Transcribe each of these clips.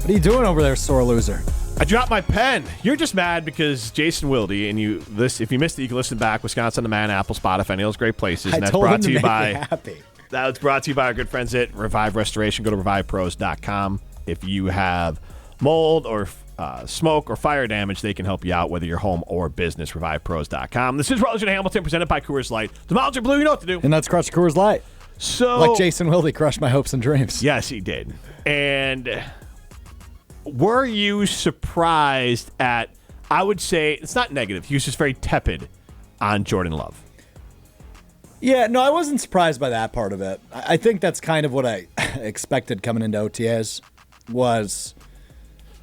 What are you doing over there, sore loser? I dropped my pen. You're just mad because Jason Wilde, and if you missed it, you can listen back. Wisconsin On Demand, Apple, Spotify, any of those great places. And I that's told brought him to you make by me happy. That's brought to you by our good friends at Revive Restoration. Go to revivepros.com. If you have mold or smoke or fire damage, they can help you out, whether you're home or business. RevivePros.com. This is Rutledge and Hamilton, presented by Coors Light. The Mountains are blue. You know what to do. And that's Crush Coors Light. So, like Jason Wilde crushed my hopes and dreams. Yes, he did. And were you surprised at, I would say, it's not negative. He was just very tepid on Jordan Love. Yeah, no, I wasn't surprised by that part of it. I think that's kind of what I expected coming into OTAs was,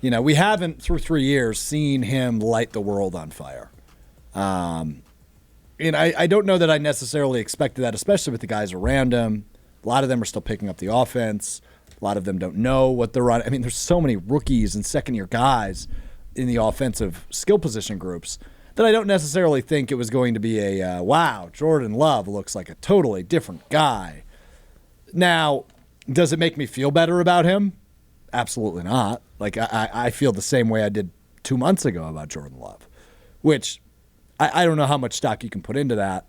we haven't, through 3 years, seen him light the world on fire. And I don't know that I necessarily expected that, especially with the guys around him. A lot of them are still picking up the offense. A lot of them don't know what they're running. I mean, there's so many rookies and second-year guys in the offensive skill position groups that I don't necessarily think it was going to be a, wow, Jordan Love looks like a totally different guy. Now, does it make me feel better about him? Absolutely not. Like, I feel the same way I did 2 months ago about Jordan Love, which I don't know how much stock you can put into that.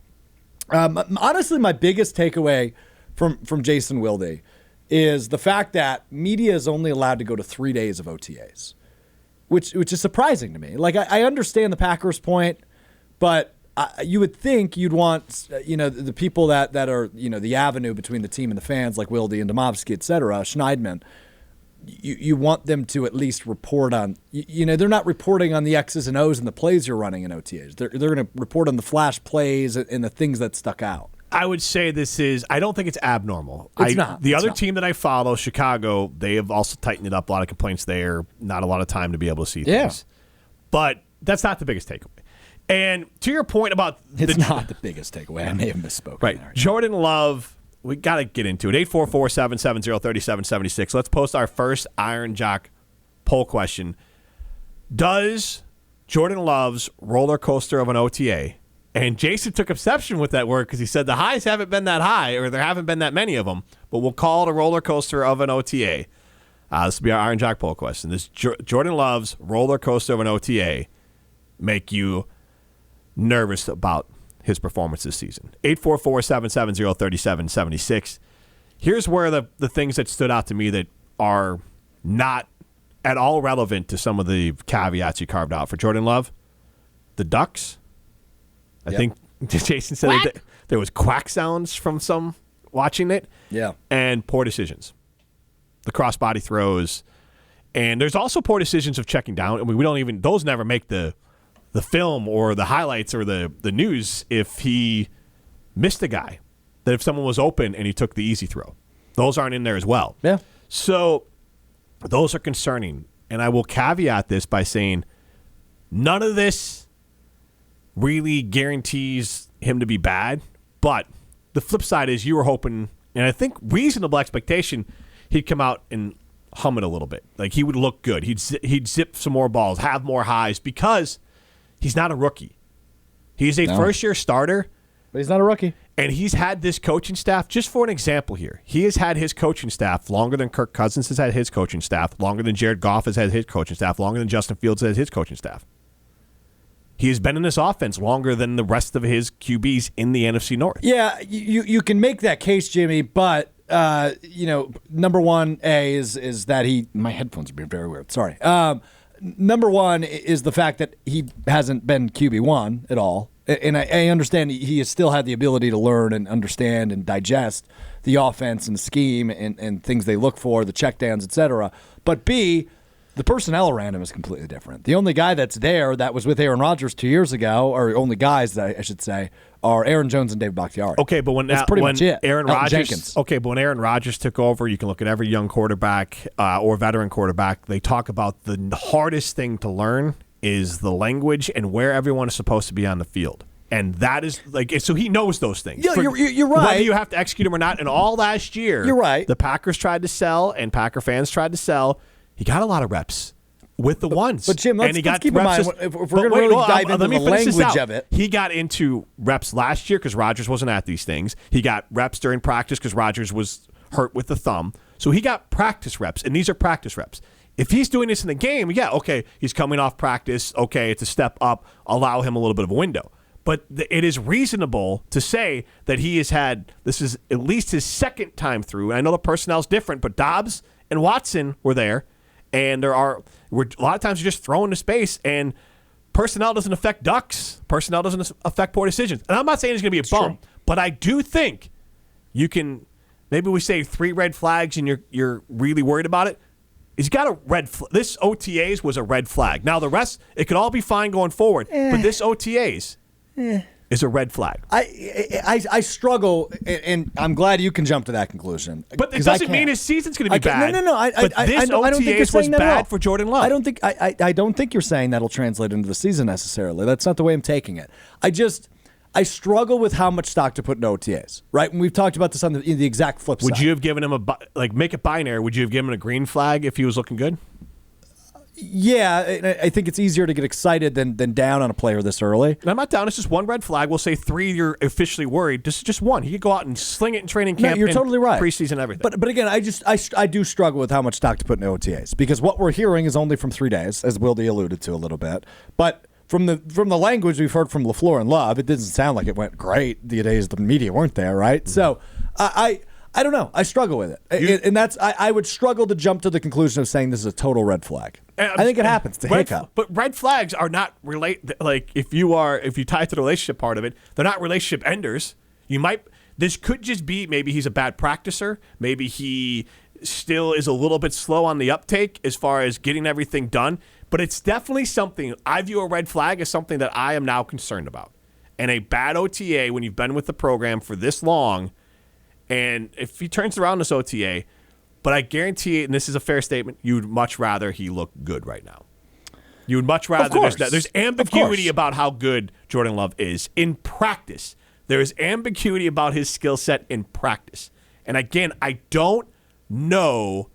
Honestly, my biggest takeaway from Jason Wilde is the fact that media is only allowed to go to 3 days of OTAs, which is surprising to me. Like, I understand the Packers' point, but you would think you'd want, the people that are, the avenue between the team and the fans, like Wilde and Domovsky, et cetera, Schneidman, you want them to at least report on, they're not reporting on the X's and O's and the plays you're running in OTAs. They're going to report on the flash plays and the things that stuck out. I would say I don't think it's abnormal. It's not. The other team that I follow, Chicago, they have also tightened it up. A lot of complaints there. Not a lot of time to be able to see things. But that's not the biggest takeaway. And to your point about... It's not the biggest takeaway. I may have misspoken. Right. There. Jordan Love, we got to get into it. 844-770-3776. Let's post our first Iron Jock poll question. Does Jordan Love's roller coaster of an OTA... And Jason took exception with that word because he said the highs haven't been that high, or there haven't been that many of them, but we'll call it a roller coaster of an OTA. This will be our Iron Jock poll question. Does Jordan Love's roller coaster of an OTA make you nervous about his performance this season? 844-770-3776. Here's where the things that stood out to me that are not at all relevant to some of the caveats you carved out for Jordan Love. The Ducks. I think Jason said that there was quack sounds from some watching it. Yeah. And poor decisions. The crossbody throws. And there's also poor decisions of checking down. I mean, those never make the film or the highlights or the news if he missed a guy. That if someone was open and he took the easy throw. Those aren't in there as well. Yeah. So those are concerning. And I will caveat this by saying none of this really guarantees him to be bad, but the flip side is you were hoping, and I think reasonable expectation, he'd come out and hum it a little bit. Like he would look good. He'd zip some more balls, have more highs, because he's not a rookie. He's a first-year starter. But he's not a rookie. And he's had this coaching staff, just for an example here, he has had his coaching staff longer than Kirk Cousins has had his coaching staff, longer than Jared Goff has had his coaching staff, longer than Justin Fields has had his coaching staff. He has been in this offense longer than the rest of his QBs in the NFC North. Yeah, you can make that case, Jimmy, but number one is that my headphones are being very weird. Sorry. Number one is the fact that he hasn't been QB1 at all. And I understand he has still had the ability to learn and understand and digest the offense and the scheme and things they look for, the checkdowns, et cetera. But B, the personnel around him is completely different. The only guy that's there that was with Aaron Rodgers 2 years ago, or only guys that I should say, are Aaron Jones and David Bakhtiari. Okay, but when Aaron Rodgers, when Aaron Rodgers took over, you can look at every young quarterback or veteran quarterback. They talk about the hardest thing to learn is the language and where everyone is supposed to be on the field. And that is so he knows those things. Yeah, you're right. Whether you have to execute them or not. And all last year, you're right. The Packers tried to sell and Packer fans tried to sell. He got a lot of reps with the ones. But Jim, let's keep in mind, if we're going to really dive into the language of it. He got into reps last year because Rodgers wasn't at these things. He got reps during practice because Rodgers was hurt with the thumb. So he got practice reps, and these are practice reps. If he's doing this in the game, yeah, okay, he's coming off practice. Okay, it's a step up. Allow him a little bit of a window. But it is reasonable to say that he has had, this is at least his second time through. And I know the personnel's different, but Dobbs and Watson were there. And a lot of times you're just thrown into space, and personnel doesn't affect Ducks. Personnel doesn't affect poor decisions. And I'm not saying it's going to be a bum, but I do think you can, maybe we say 3 red flags and you're really worried about it. He's got a red this OTAs was a red flag. Now the rest, it could all be fine going forward, but this OTAs is a red flag. I struggle, and I'm glad you can jump to that conclusion. But it doesn't mean his season's going to be bad. No. But this OTAs was bad for Jordan Love. I don't think you're saying that'll translate into the season necessarily. That's not the way I'm taking it. I struggle with how much stock to put in OTAs, right? And we've talked about this on the exact flip side. Would you have given him make it binary, would you have given him a green flag if he was looking good? Yeah, I think it's easier to get excited than down on a player this early. And I'm not down. It's just one red flag. We'll say 3 you're officially worried. This is just one. He could go out and sling it in training camp. No, you're totally right. Preseason, everything. But again, I do struggle with how much stock to put in OTAs because what we're hearing is only from 3 days, as Wilde alluded to a little bit. But from the language we've heard from LaFleur and Love, it doesn't sound like it went great the days the media weren't there, right? Mm-hmm. So I don't know. I struggle with it. And that's I would struggle to jump to the conclusion of saying this is a total red flag. I think it happens to hiccup. But red flags are not if you tie it to the relationship part of it, they're not relationship enders. This could just be maybe he's a bad practicer. Maybe he still is a little bit slow on the uptake as far as getting everything done. But it's definitely something, I view a red flag as something that I am now concerned about. And a bad OTA when you've been with the program for this long, and if he turns around this OTA, but I guarantee it, and this is a fair statement, you would much rather he look good right now. You would much rather. There's ambiguity about how good Jordan Love is in practice. There is ambiguity about his skill set in practice. And again, I don't know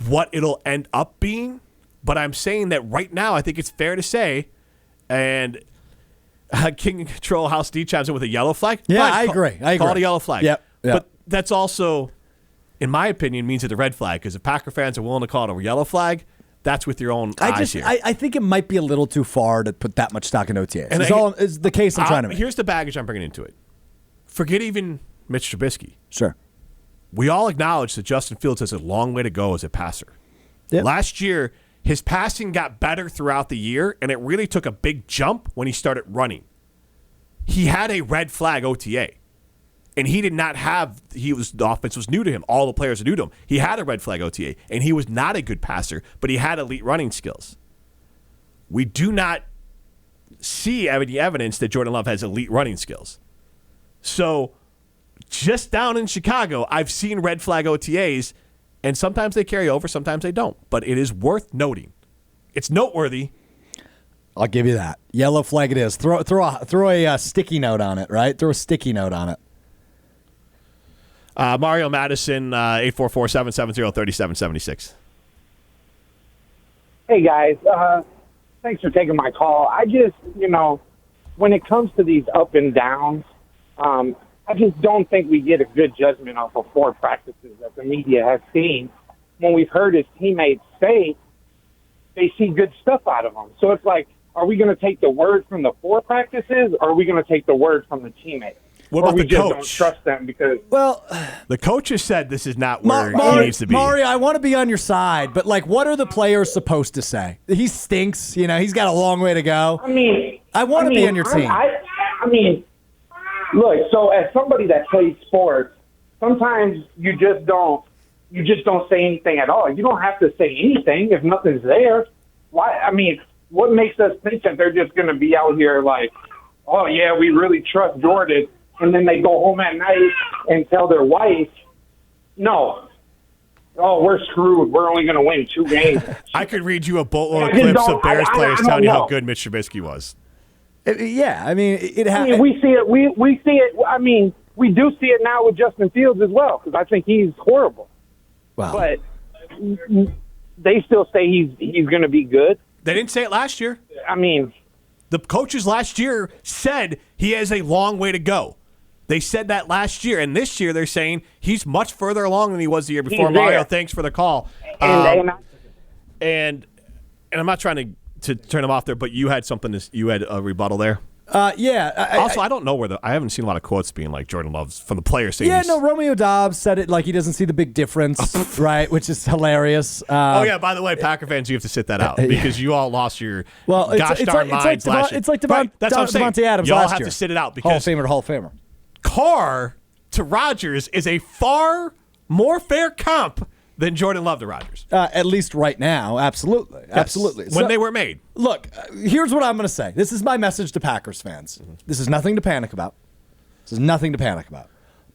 what it'll end up being, but I'm saying that right now I think it's fair to say, and King Control House D chimes in with a yellow flag. Yeah, I agree. Call it a yellow flag. Yep. But that's also, in my opinion, means it's a red flag, because if Packer fans are willing to call it a yellow flag, that's with your own eyes here. I think it might be a little too far to put that much stock in OTAs. And is the case I'm trying to make. Here's the baggage I'm bringing into it. Forget even Mitch Trubisky. Sure. We all acknowledge that Justin Fields has a long way to go as a passer. Yep. Last year, his passing got better throughout the year, and it really took a big jump when he started running. He had a red flag OTA, and he did not have. The offense was new to him. All the players are new to him. He had a red flag OTA, and he was not a good passer, but he had elite running skills. We do not see any evidence that Jordan Love has elite running skills. So, just down in Chicago, I've seen red flag OTAs, and sometimes they carry over, sometimes they don't. But it is worth noting. It's noteworthy. I'll give you that. Yellow flag it is. Throw a sticky note on it, right? Throw a sticky note on it. Mario Madison, 844-770-3776. Hey, guys. Thanks for taking my call. I just, when it comes to these up and downs, I just don't think we get a good judgment off of 4 practices that the media has seen when we've heard his teammates say they see good stuff out of him. So it's like, are we going to take the word from the 4 practices, or are we going to take the word from the teammates? What about the coach? Don't trust them because the coach has said this is not where he needs to be. Mario, I want to be on your side, but what are the players supposed to say? He stinks. He's got a long way to go. I want to be on your team. Look. So as somebody that plays sports, sometimes you just don't say anything at all. You don't have to say anything if nothing's there. Why? What makes us think that they're just going to be out here like, oh yeah, we really trust Jordan? And then they go home at night and tell their wife, no, we're screwed. We're only going to win 2 games. I could read you a boatload of clips of Bears players telling you how good Mitch Trubisky was. Yeah, it happens. We see it. We see it. We do see it now with Justin Fields as well, because I think he's horrible. Wow. But they still say he's going to be good. They didn't say it last year. The coaches last year said he has a long way to go. They said that last year, and this year they're saying he's much further along than he was the year before. Mario, thanks for the call. And I'm not trying to turn him off there, but you had you had a rebuttal there. Yeah. I don't know I haven't seen a lot of quotes being like Jordan Love's from the players saying. Yeah, no, Romeo Dobbs said it like he doesn't see the big difference, right? Which is hilarious. By the way, Packer fans, you have to sit that out because you all lost your gosh darn minds last year. It's like that's what I'm saying. Devontae Adams you all last have year. to sit it out because Hall of Famer. Carr to Rodgers is a far more fair comp than Jordan Love to Rodgers. At least right now, absolutely. Yes. Absolutely. When they were made. Look, here's what I'm going to say. This is my message to Packers fans. Mm-hmm. This is nothing to panic about.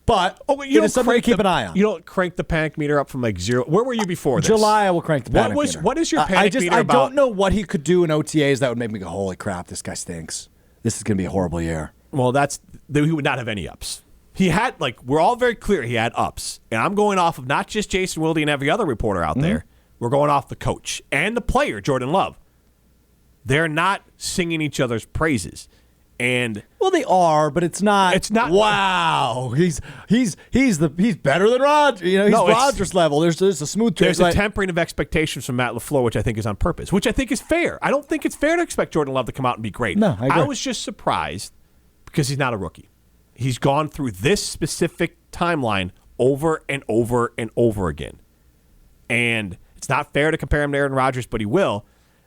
But you it is something to keep an eye on. You don't crank the panic meter up from like 0. Where were you before this? July, I will crank the panic meter. What is your panic meter about? I don't know what he could do in OTAs that would make me go, holy crap, this guy stinks. This is going to be a horrible year. Well, he would not have any ups. He had, we're all very clear he had ups. And I'm going off of not just Jason Wilde and every other reporter out there. We're going off the coach and the player, Jordan Love. They're not singing each other's praises. And well, they are, but it's not. It's not. Wow, he's better than Rodgers. He's Rodgers level. There's a smooth. There's a tempering of expectations from Matt LaFleur, which I think is on purpose, which I think is fair. I don't think it's fair to expect Jordan Love to come out and be great. No, I agree. I was just surprised because he's not a rookie. He's gone through this specific timeline over and over and over again, and it's not fair to compare him to Aaron Rodgers, but he will.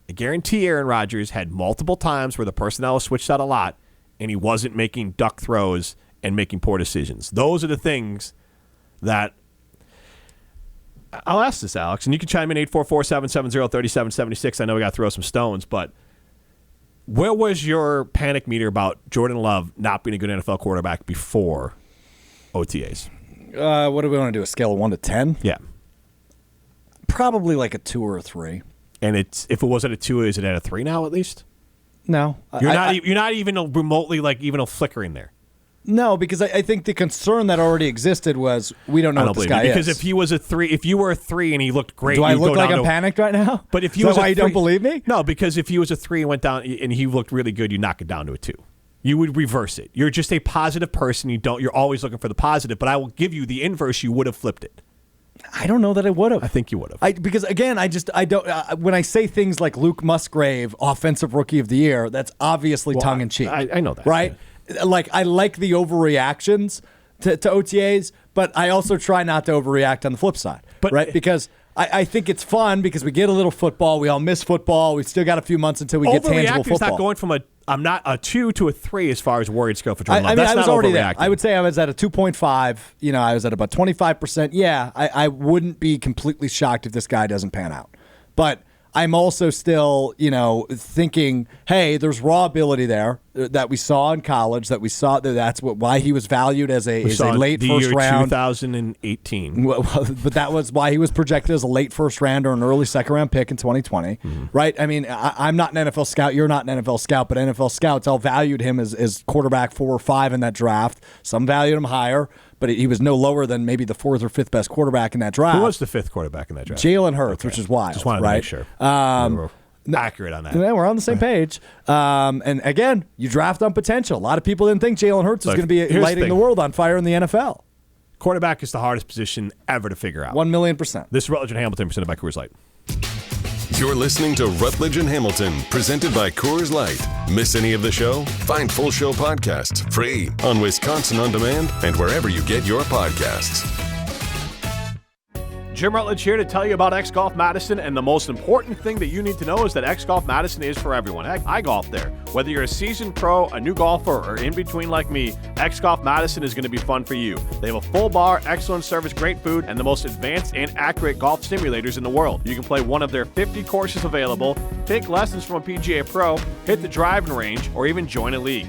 I guarantee Aaron Rodgers had multiple times where the personnel was switched out a lot, and he wasn't making duck throws and making poor decisions. Those are the things that I'll ask this, Alex, and you can chime in 844-770-3776. I know we got to throw some stones, but where was your panic meter about Jordan Love not being a good NFL quarterback before OTAs? What do we want to do? A scale of 1 to 10? Yeah. Probably like a 2 or a 3. And if it wasn't a 2, is it at a 3 now at least? No. You're not even remotely even a flickering there. No, because I think the concern that already existed was we don't know what this guy is. Because if he was a 3, if you were a 3 and he looked great, do I look like I'm panicked right now? But if you was why you don't believe me? No, because if he was a 3 and went down and he looked really good, you knock it down to a 2. You would reverse it. You're just a positive person. You're always looking for the positive. But I will give you the inverse. You would have flipped it. I don't know that I would have. I think you would have. Because again, I don't. When I say things like Luke Musgrave, Offensive Rookie of the Year, that's obviously tongue in cheek. I know that, right? Yeah. I like the overreactions to OTAs, but I also try not to overreact on the flip side, right? Because I think it's fun because we get a little football. We all miss football. We still got a few months until we get tangible football. Not going from I'm not a 2 to a 3 as far as worried go for Jordan Love. I was already there. I would say I was at a 2.5. I was at about 25%. Yeah, I wouldn't be completely shocked if this guy doesn't pan out. But I'm also still, thinking, hey, there's raw ability there that we saw in college, that's why he was valued as a late first round. 2018. But that was why he was projected as a late first round or an early second round pick in 2020, right? I mean, I'm not an NFL scout. You're not an NFL scout, but NFL scouts all valued him as quarterback 4 or 5 in that draft. Some valued him higher, but he was no lower than maybe the 4th or 5th best quarterback in that draft. Who was the 5th quarterback in that draft? Jalen Hurts, which is wild. Just wanted to make sure. Accurate on that. Yeah, we're on the same page. And again, you draft on potential. A lot of people didn't think Jalen Hurts was going to be lighting the world on fire in the NFL. Quarterback is the hardest position ever to figure out. 1,000,000%. This is Rutledge and Hamilton, presented by Coors Light. You're listening to Rutledge and Hamilton, presented by Coors Light. Miss any of the show? Find full show podcasts free on Wisconsin On Demand and wherever you get your podcasts. Jim Rutledge here to tell you about X Golf Madison, and the most important thing that you need to know is that X Golf Madison is for everyone. Heck, I golf there. Whether you're a seasoned pro, a new golfer, or in between like me, X Golf Madison is going to be fun for you. They have a full bar, excellent service, great food, and the most advanced and accurate golf simulators in the world. You can play one of their 50 courses available, take lessons from a PGA pro, hit the driving range, or even join a league.